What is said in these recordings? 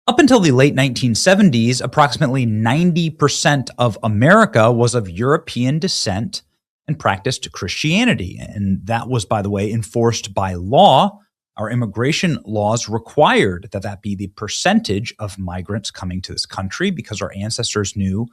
Up until the late 1970s, approximately 90% of America was of European descent and practiced Christianity. And that was, by the way, enforced by law. Our immigration laws required that that be the percentage of migrants coming to this country because our ancestors knew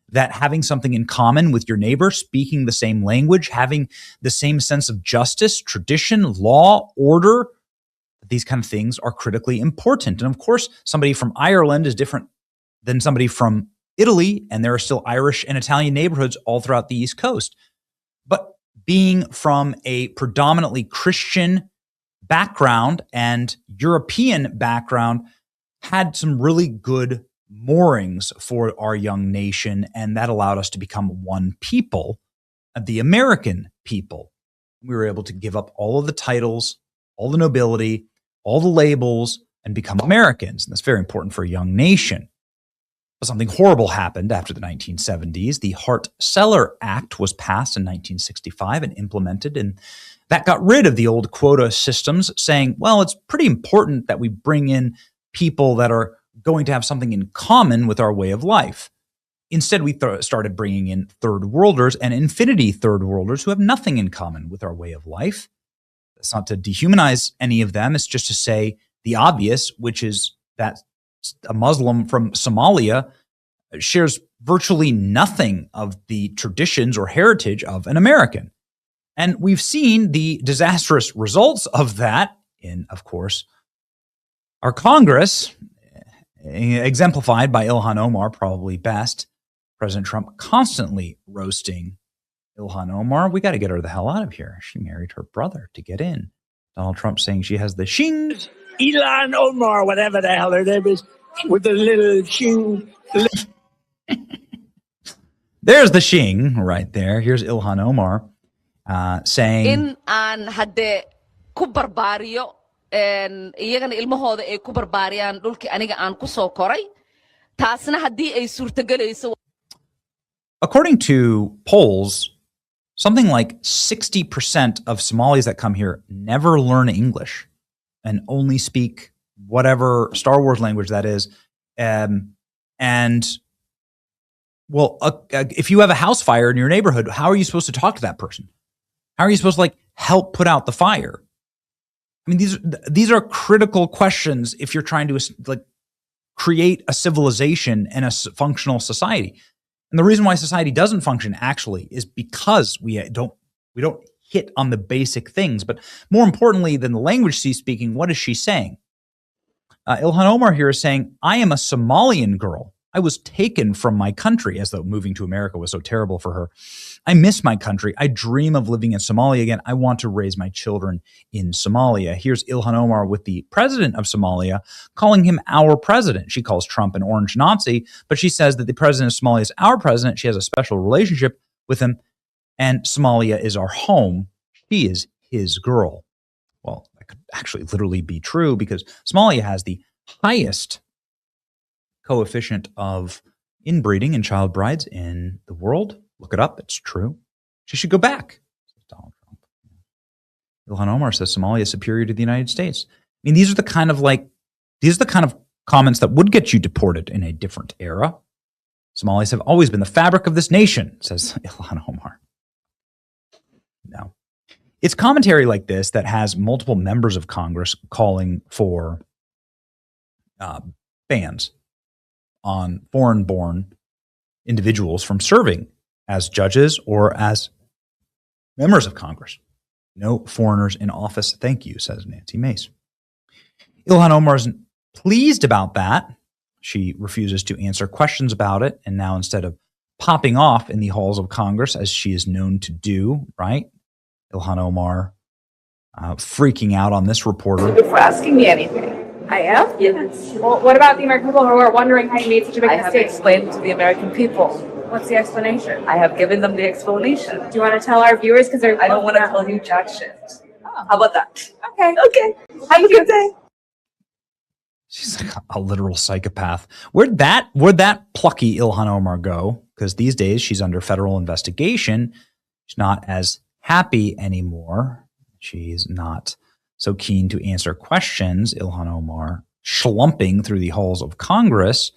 that having something in common with your neighbor, speaking the same language, having the same sense of justice, tradition, law, order, these kind of things are critically important. And of course, somebody from Ireland is different than somebody from Italy, and there are still Irish and Italian neighborhoods all throughout the East Coast. But being from a predominantly Christian background and European background had some really good moorings for our young nation, and that allowed us to become one people, the American people. We were able to give up all of the titles, all the nobility, all the labels, and become Americans. And that's very important for a young nation. But something horrible happened after the 1970s. The Hart-Celler Act was passed in 1965 and implemented, and that got rid of the old quota systems, saying, well, it's pretty important that we bring in people that are going to have something in common with our way of life. Instead, we started bringing in third worlders and infinity third worlders who have nothing in common with our way of life. It's not to dehumanize any of them. It's just to say the obvious, which is that a Muslim from Somalia shares virtually nothing of the traditions or heritage of an American. And we've seen the disastrous results of that in, of course, our Congress, exemplified by Ilhan Omar, probably best. President Trump constantly roasting Ilhan Omar. We got to get her the hell out of here. She married her brother to get in. Donald Trump saying she has the shing. Ilhan Omar, whatever the hell her name is, with the little shing. There's the shing right there. Here's Ilhan Omar saying, in aan hadde ku barbaariyo iyagana ilmahooda ay ku barbaariyaan dhulkii aniga aan ku soo koray taasna haddii ay suurtagelayso. According to polls, something like 60% of Somalis that come here never learn English and only speak whatever Star Wars language that is. If you have a house fire in your neighborhood, how are you supposed to talk to that person? How are you supposed to help put out the fire? I mean, these are critical questions if you're trying to create a civilization and a functional society. And the reason why society doesn't function actually is because we don't hit on the basic things. But more importantly than the language she's speaking, what is she saying? Ilhan Omar here is saying, I am a Somalian girl. I was taken from my country, as though moving to America was so terrible for her. I miss my country. I dream of living in Somalia again. I want to raise my children in Somalia. Here's Ilhan Omar with the president of Somalia, calling him our president. She calls Trump an orange Nazi, but she says that the president of Somalia is our president. She has a special relationship with him, and Somalia is our home. She is his girl. Well, that could actually literally be true because Somalia has the highest coefficient of inbreeding and child brides in the world. Look it up. It's true. She should go back, says Donald Trump. Ilhan Omar says Somalia is superior to the United States. I mean, these are the kind of comments that would get you deported in a different era. Somalis have always been the fabric of this nation, says Ilhan Omar. No. It's commentary like this that has multiple members of Congress calling for bans on foreign-born individuals from serving as judges or as members of Congress. No foreigners in office, thank you, says Nancy Mace. Ilhan Omar isn't pleased about that. She refuses to answer questions about it, and now instead of popping off in the halls of Congress, as she is known to do, right? Ilhan Omar freaking out on this reporter. Thank you for asking me anything. I am? Yes. Well, what about the American people who are wondering how you made such a big I have mistake? explained to the American people. What's the explanation? I have given them the explanation. Do you want to tell our viewers? Because they're I don't want to tell you jack shit. Oh. How about that? Okay. Okay. Have a good day. She's like a literal psychopath. Where'd that plucky Ilhan Omar go? Because these days she's under federal investigation. She's not as happy anymore. She's not so keen to answer questions, Ilhan Omar, schlumping through the halls of Congress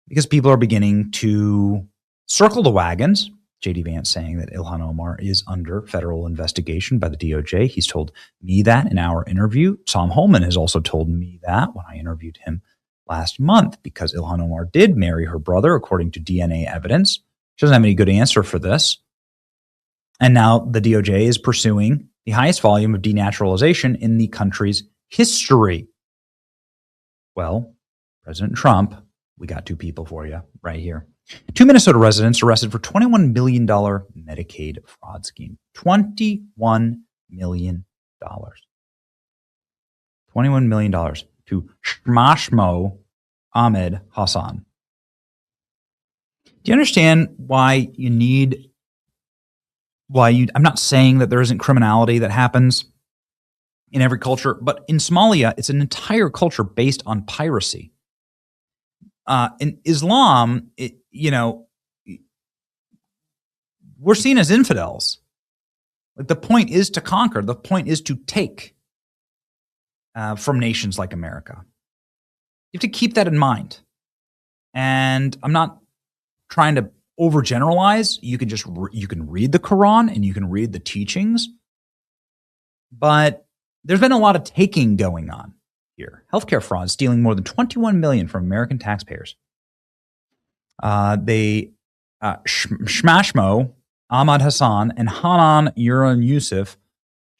because people are beginning to circle the wagons. J.D. Vance saying that Ilhan Omar is under federal investigation by the DOJ. He's told me that in our interview. Tom Holman has also told me that when I interviewed him last month, because Ilhan Omar did marry her brother, according to DNA evidence. She doesn't have any good answer for this. And now the DOJ is pursuing the highest volume of denaturalization in the country's history. Well, President Trump, we got two people for you right here. Two Minnesota residents arrested for $21 million Medicaid fraud scheme. $21 million. $21 million to Shmashmo Ahmed Hassan. Do you understand why you need, I'm not saying that there isn't criminality that happens in every culture, but in Somalia, it's an entire culture based on piracy. In Islam, we're seen as infidels. Like, the point is to conquer. The point is to take from nations like America. You have to keep that in mind. And I'm not trying to overgeneralize. You can read the Quran and you can read the teachings, but there's been a lot of taking going on here. Healthcare fraud, stealing more than $21 million from American taxpayers. Shmashmo Ahmad Hassan and Hanan Yuran Yusuf,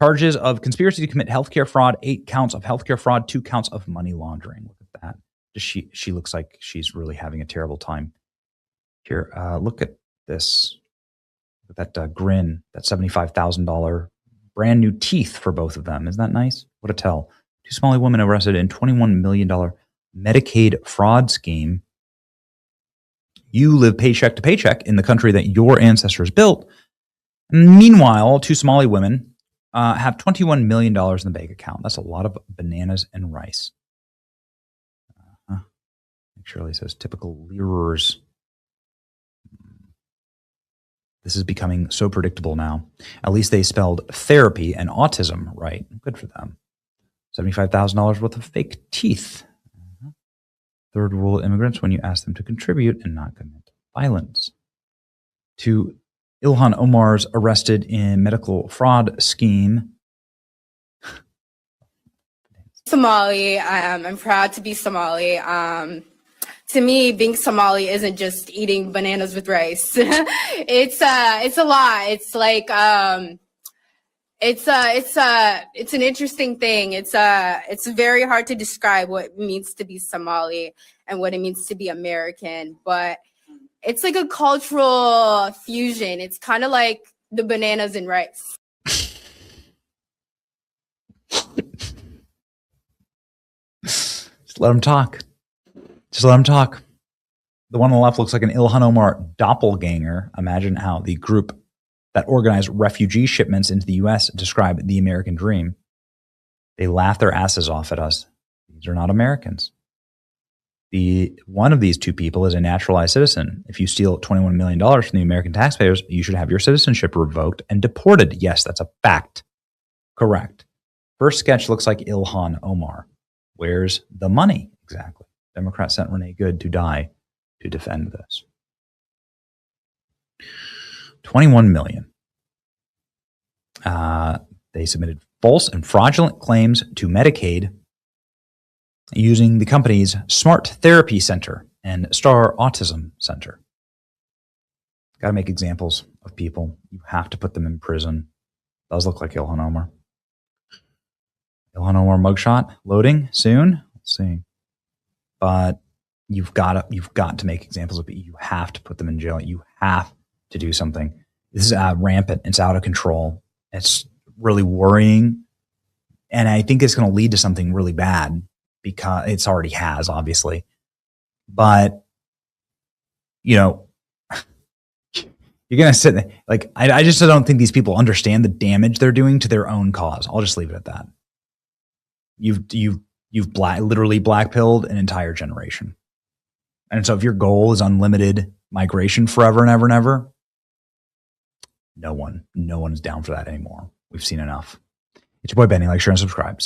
charges of conspiracy to commit healthcare fraud, 8 counts of healthcare fraud, 2 counts of money laundering. Look at that. She looks like she's really having a terrible time. Here, look at this. Look at that grin, that $75,000 brand new teeth for both of them. Isn't that nice? What a tell. 2 Somali women arrested in $21 million Medicaid fraud scheme. You live paycheck to paycheck in the country that your ancestors built. Meanwhile, 2 Somali women have $21 million in the bank account. That's a lot of bananas and rice. Shirley says, typical leerers. This is becoming so predictable now. At least they spelled therapy and autism right. Good for them. $75,000 worth of fake teeth. Third world immigrants, when you ask them to contribute and not commit violence. To Ilhan Omar's arrested in medical fraud scheme. Somali. I'm proud to be Somali. To me, being Somali isn't just eating bananas with rice. It's a lot. It's like it's an interesting thing. It's very hard to describe what it means to be Somali and what it means to be American, but it's like a cultural fusion. It's kind of like the bananas and rice. Just let them talk. Just let them talk. The one on the left looks like an Ilhan Omar doppelganger. Imagine how the group that organized refugee shipments into the U.S. describe the American dream. They laugh their asses off at us. These are not Americans. One of these 2 people is a naturalized citizen. If you steal $21 million from the American taxpayers, you should have your citizenship revoked and deported. Yes, that's a fact. Correct. First sketch looks like Ilhan Omar. Where's the money exactly? Democrats sent Renee Good to die to defend this. 21 million. They submitted false and fraudulent claims to Medicaid using the company's Smart Therapy Center and Star Autism Center. Got to make examples of people. You have to put them in prison. Does look like Ilhan Omar. Ilhan Omar mugshot loading soon. Let's see. But you've got to make examples of people. You have to put them in jail. You have to do something. This is rampant. It's out of control. It's really worrying. And I think it's going to lead to something really bad, because it's already has, obviously. But, you're going to sit there. Like, I just don't think these people understand the damage they're doing to their own cause. I'll just leave it at that. You've literally blackpilled an entire generation. And so if your goal is unlimited migration forever and ever and ever, no one is down for that anymore. We've seen enough. It's your boy Benny. Like, share, and subscribe.